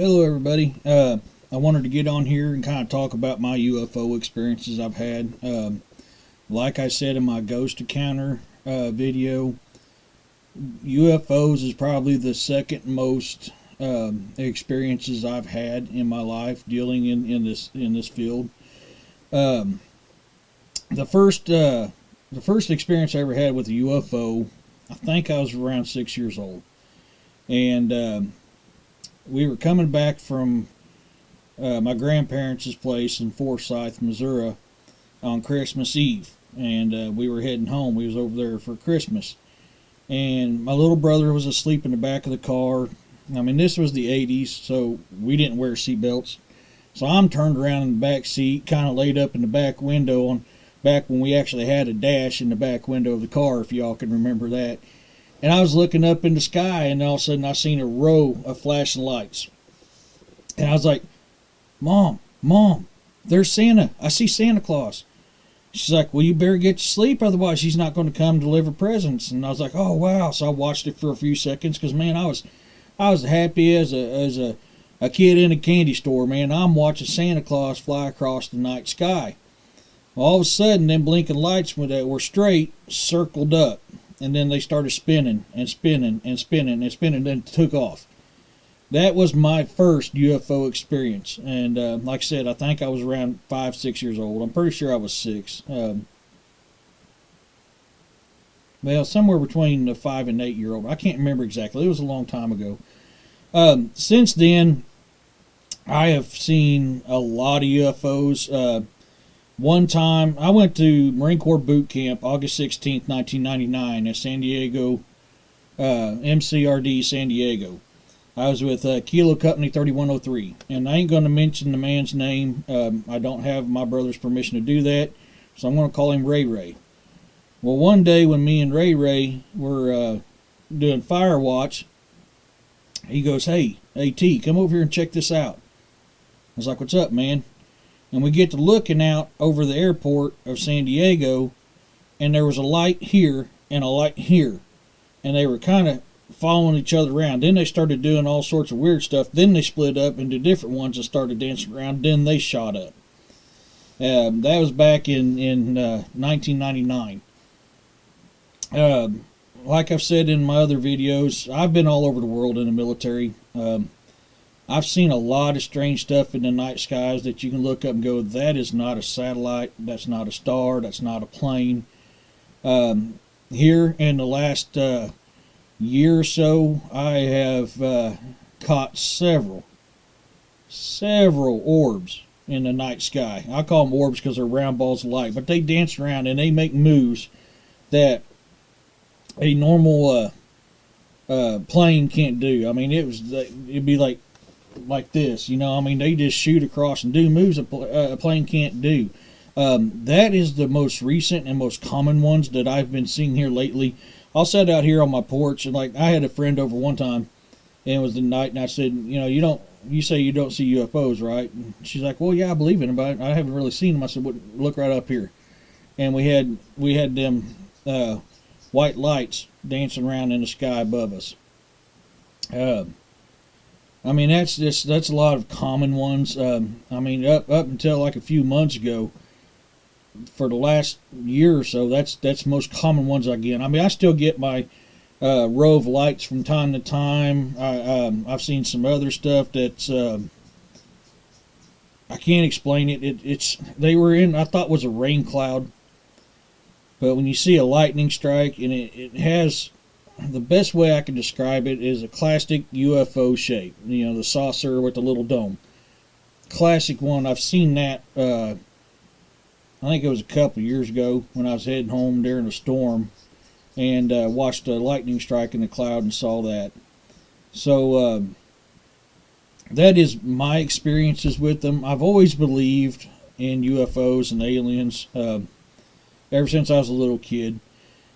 Hello, everybody. I wanted to get on here and kind of talk about my UFO experiences I've had. Like I said in my ghost encounter video, UFOs is probably the second most experiences I've had in my life dealing in this field. Um, the first experience I ever had with a UFO, I think I was around 6 years old, and we were coming back from my grandparents' place in Forsyth, Missouri, on Christmas Eve, and we were heading home. We was over there for Christmas, and my little brother was asleep in the back of the car. I mean, this was the '80s, so we didn't wear seatbelts. So I'm turned around in the back seat, kind of laid up in the back window, on back when we actually had a dash in the back window of the car, if y'all can remember that. And I was looking up in the sky, and all of a sudden I seen a row of flashing lights. And I was like, Mom, there's Santa. I see Santa Claus. She's like, well, you better get to sleep, otherwise he's not going to come deliver presents. And I was like, oh, wow. So I watched it for a few seconds because, man, I was happy as a kid in a candy store, man. I'm watching Santa Claus fly across the night sky. Well, all of a sudden, them blinking lights that were straight circled up. And then they started spinning and spinning and spinning and spinning, and then took off. That was my first UFO experience. And like I said, I think I was around 5, 6 years old. I'm pretty sure I was 6. Well, somewhere between the 5 and 8 year old. I can't remember exactly. It was a long time ago. Since then, I have seen a lot of UFOs. One time, I went to Marine Corps boot camp August 16th, 1999 at San Diego, MCRD San Diego. I was with Kilo Company 3103, and I ain't going to mention the man's name. I don't have my brother's permission to do that, so I'm going to call him Ray Ray. Well, one day when me and Ray Ray were doing fire watch, he goes, hey, T, come over here and check this out. I was like, what's up, man? And we get to looking out over the airport of San Diego, and there was a light here and a light here. And they were kind of following each other around. Then they started doing all sorts of weird stuff. Then they split up into different ones and started dancing around. Then they shot up. That was back in 1999. Like I've said in my other videos, I've been all over the world in the military. I've seen a lot of strange stuff in the night skies that you can look up and go, that is not a satellite, that's not a star, that's not a plane. Here in the last year or so, I have caught several orbs in the night sky. I call them orbs because they're round balls of light, but they dance around and they make moves that a normal plane can't do. I mean, it'd be like this, you know. I mean, they just shoot across and do moves a plane can't do. That is the most recent and most common ones that I've been seeing here lately. I'll sit out here on my porch, and like I had a friend over one time, and it was the night, and I said, you say you don't see UFOs, right? And she's like, well, yeah, I believe in them, but I haven't really seen them. I said, well, look right up here, and we had them white lights dancing around in the sky above us. I mean, that's a lot of common ones. I mean, up until like a few months ago, for the last year or so, that's the most common ones I get. I mean, I still get my row of lights from time to time. I've seen some other stuff that's I can't explain it. They were in, I thought was a rain cloud, but when you see a lightning strike, and it has, the best way I can describe it is a classic UFO shape. You know, the saucer with the little dome. Classic one. I've seen that, I think it was a couple years ago when I was heading home during a storm, and watched a lightning strike in the cloud and saw that. So that is my experiences with them. I've always believed in UFOs and aliens ever since I was a little kid.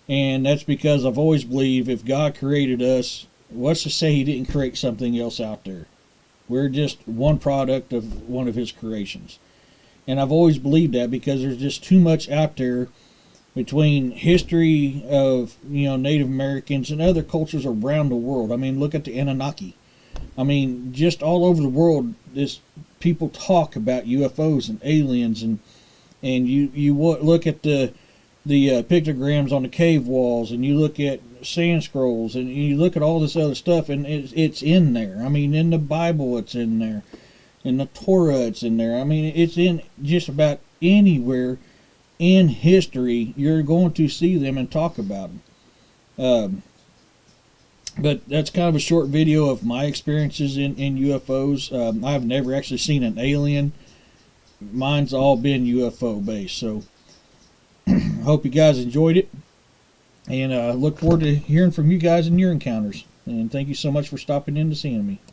And that's because I've always believed if God created us, what's to say he didn't create something else out there? We're just one product of one of his creations. And I've always believed that because there's just too much out there between history of, Native Americans and other cultures around the world. I mean, look at the Anunnaki. I mean, just all over the world, this people talk about UFOs and aliens, and you look at the pictograms on the cave walls, and you look at sand scrolls, and you look at all this other stuff, and it's in there. I mean, in the Bible, it's in there. In the Torah, it's in there. I mean, it's in just about anywhere in history. You're going to see them and talk about them. But that's kind of a short video of my experiences in UFOs. I've never actually seen an alien. Mine's all been UFO based. So I hope you guys enjoyed it. And look forward to hearing from you guys in your encounters. And thank you so much for stopping in to seeing me.